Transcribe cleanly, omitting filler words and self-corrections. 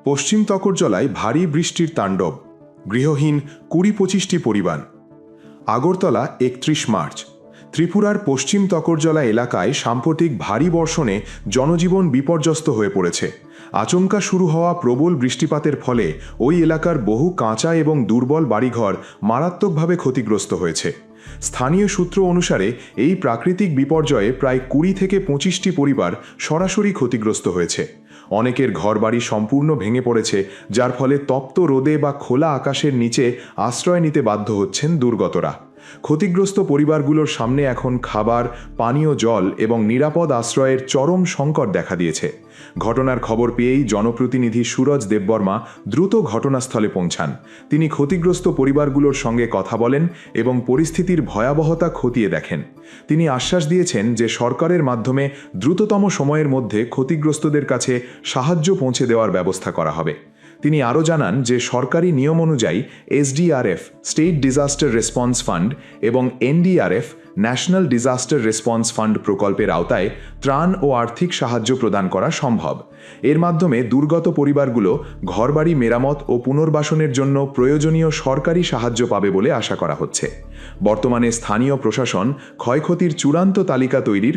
পশ্চিম তকরজলায় ভারী বৃষ্টির তাণ্ডব, গৃহহীন ২০-২৫টি পরিবার। আগরতলা ৩১ মার্চ। ত্রিপুরার পশ্চিম তকরজলা এলাকায় সাম্প্রতিক ভারী বর্ষণে জনজীবন বিপর্যস্ত হয়ে পড়েছে। আচমকা শুরু হওয়া প্রবল বৃষ্টিপাতের ফলে ওই এলাকার বহু কাঁচা এবং দুর্বল বাড়িঘর মারাত্মকভাবে ক্ষতিগ্রস্ত হয়েছে। স্থানীয় সূত্র অনুসারে এই প্রাকৃতিক বিপর্যয়ে প্রায় ২০ থেকে ২৫টি পরিবার সরাসরি ক্ষতিগ্রস্ত হয়েছে। অনেকের ঘরবাড়ি সম্পূর্ণ ভেঙে পড়েছে, যার ফলে তপ্ত রোদে বা খোলা আকাশের নিচে আশ্রয় নিতে বাধ্য হচ্ছেন দুর্গতরা। ক্ষতিগ্রস্ত পরিবারগুলোর সামনে এখন খাবার, পানীয় জল এবং নিরাপদ আশ্রয়ের চরম সংকট দেখা দিয়েছে। ঘটনার খবর পেয়েই জনপ্রতিনিধি সুরজ দেববর্মা দ্রুত ঘটনাস্থলে পৌঁছান। তিনি ক্ষতিগ্রস্ত পরিবারগুলোর সঙ্গে কথা বলেন এবং পরিস্থিতির ভয়াবহতা খতিয়ে দেখেন। তিনি আশ্বাস দিয়েছেন যে সরকারের মাধ্যমে দ্রুততম সময়ের মধ্যে ক্ষতিগ্রস্তদের কাছে সাহায্য পৌঁছে দেওয়ার ব্যবস্থা করা হবে। তিনি আরও জানান যে সরকারি নিয়ম অনুযায়ী SDRF state disaster response fund এবং NDRF national disaster response fund প্রকল্পের আওতায় ত্রাণ ও আর্থিক সাহায্য প্রদান করা সম্ভব। এর মাধ্যমে দুর্গত পরিবারগুলো ঘরবাড়ি মেরামত ও পুনর্বাসনের জন্য প্রয়োজনীয় সরকারি সাহায্য পাবে বলে আশা করা হচ্ছে। বর্তমানে স্থানীয় প্রশাসন ক্ষয়ক্ষতির চূড়ান্ত তালিকা তৈরির